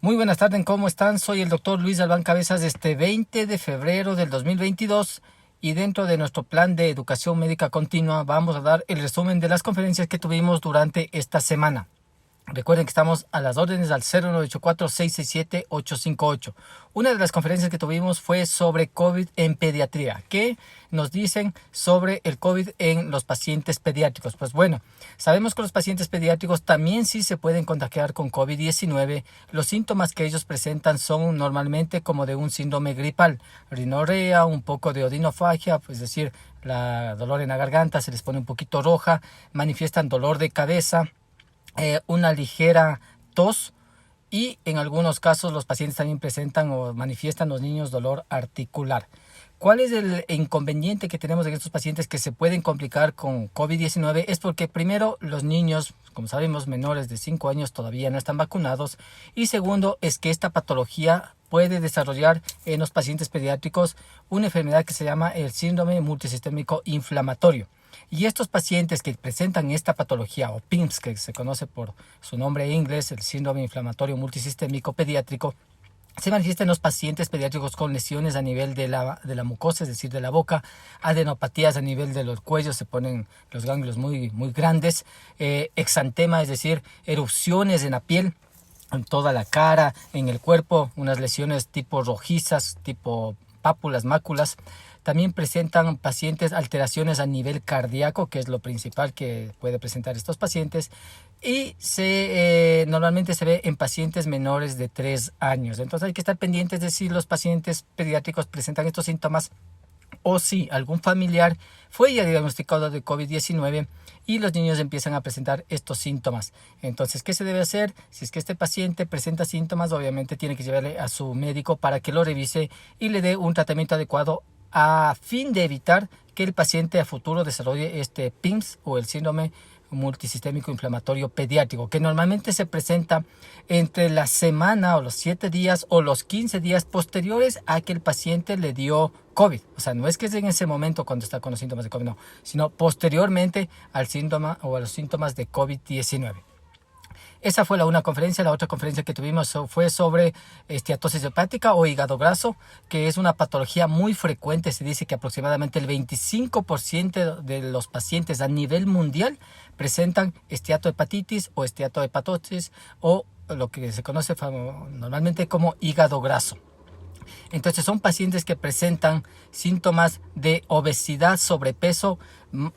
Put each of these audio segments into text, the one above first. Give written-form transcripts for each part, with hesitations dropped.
Muy buenas tardes, ¿cómo están? Soy el doctor Luis Albán Cabezas de este 20 de febrero del 2022 y dentro de nuestro plan de educación médica continua vamos a dar el resumen de las conferencias que tuvimos durante esta semana. Recuerden que estamos a las órdenes al 0984-667-858. Una de las conferencias que tuvimos fue sobre COVID en pediatría. ¿Qué nos dicen sobre el COVID en los pacientes pediátricos? Pues bueno, sabemos que los pacientes pediátricos también sí se pueden contagiar con COVID-19. Los síntomas que ellos presentan son normalmente como de un síndrome gripal, rinorrea, un poco de odinofagia, es decir, dolor en la garganta, se les pone un poquito roja, manifiestan dolor de cabeza, una ligera tos y en algunos casos los pacientes también presentan o manifiestan los niños dolor articular. ¿Cuál es el inconveniente que tenemos en estos pacientes que se pueden complicar con COVID-19? Es porque primero los niños, como sabemos, menores de 5 años todavía no están vacunados y segundo es que esta patología puede desarrollar en los pacientes pediátricos una enfermedad que se llama el síndrome multisistémico inflamatorio. Y estos pacientes que presentan esta patología, o PIMS, que se conoce por su nombre en inglés, el síndrome inflamatorio multisistémico pediátrico, se manifiesta en los pacientes pediátricos con lesiones a nivel de la mucosa, es decir, de la boca, adenopatías a nivel de los cuellos, se ponen los ganglios muy grandes, exantema, es decir, erupciones en la piel, en toda la cara, en el cuerpo, unas lesiones tipo rojizas, tipo pápulas, máculas. También presentan pacientes alteraciones a nivel cardíaco, que es lo principal que puede presentar estos pacientes, y normalmente se ve en pacientes menores de 3 años. Entonces hay que estar pendientes de si los pacientes pediátricos presentan estos síntomas o si algún familiar fue ya diagnosticado de COVID-19 y los niños empiezan a presentar estos síntomas. Entonces, ¿qué se debe hacer? Si es que este paciente presenta síntomas, obviamente tiene que llevarle a su médico para que lo revise y le dé un tratamiento adecuado a fin de evitar que el paciente a futuro desarrolle este PIMS o el síndrome multisistémico inflamatorio pediátrico, que normalmente se presenta entre la semana o los 7 días o los 15 días posteriores a que el paciente le dio COVID. O sea, no es que es en ese momento cuando está con los síntomas de COVID, no, sino posteriormente al síntoma o a los síntomas de COVID-19. Esa fue una conferencia. La otra conferencia que tuvimos fue sobre esteatosis hepática o hígado graso, que es una patología muy frecuente. Se dice que aproximadamente el 25% de los pacientes a nivel mundial presentan esteatohepatitis o esteatohepatosis o lo que se conoce normalmente como hígado graso. Entonces son pacientes que presentan síntomas de obesidad, sobrepeso.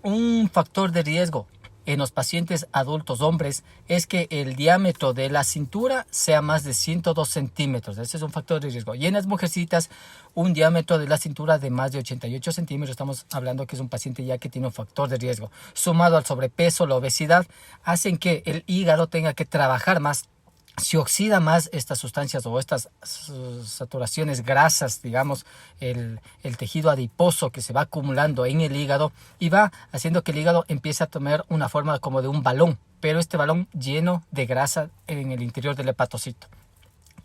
Un factor de riesgo en los pacientes adultos hombres es que el diámetro de la cintura sea más de 102 centímetros. Ese es un factor de riesgo. Y en las mujercitas, un diámetro de la cintura de más de 88 centímetros. Estamos hablando que es un paciente ya que tiene un factor de riesgo. Sumado al sobrepeso, la obesidad, hacen que el hígado tenga que trabajar más. Se oxida más estas sustancias o estas saturaciones grasas, digamos, el tejido adiposo que se va acumulando en el hígado y va haciendo que el hígado empiece a tomar una forma como de un balón, pero este balón lleno de grasa en el interior del hepatocito.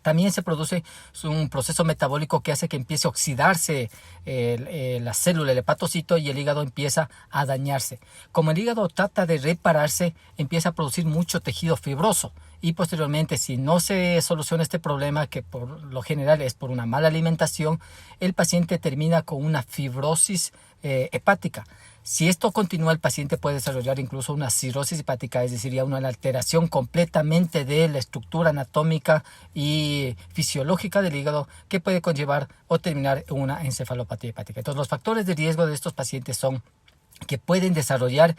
También se produce un proceso metabólico que hace que empiece a oxidarse la célula, el hepatocito, y el hígado empieza a dañarse. Como el hígado trata de repararse, empieza a producir mucho tejido fibroso. Y posteriormente, si no se soluciona este problema, que por lo general es por una mala alimentación, el paciente termina con una fibrosis hepática. Si esto continúa, el paciente puede desarrollar incluso una cirrosis hepática, es decir, ya una alteración completamente de la estructura anatómica y fisiológica del hígado que puede conllevar o terminar en una encefalopatía hepática. Entonces, los factores de riesgo de estos pacientes son que pueden desarrollar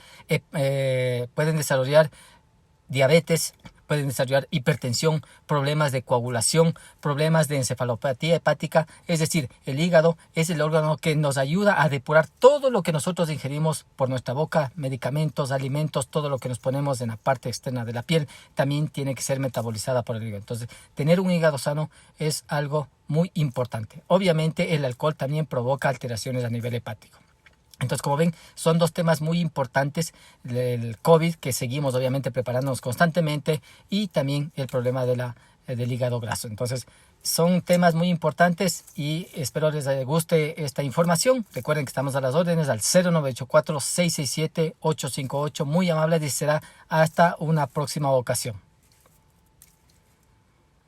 diabetes, pueden desarrollar hipertensión, problemas de coagulación, problemas de encefalopatía hepática. Es decir, el hígado es el órgano que nos ayuda a depurar todo lo que nosotros ingerimos por nuestra boca, medicamentos, alimentos, todo lo que nos ponemos en la parte externa de la piel, también tiene que ser metabolizada por el hígado. Entonces, tener un hígado sano es algo muy importante. Obviamente, el alcohol también provoca alteraciones a nivel hepático. Entonces, como ven, son dos temas muy importantes, el COVID, que seguimos obviamente preparándonos constantemente, y también el problema del hígado graso. Entonces, son temas muy importantes y espero les guste esta información. Recuerden que estamos a las órdenes al 0984-667-858. Muy amable y será hasta una próxima ocasión.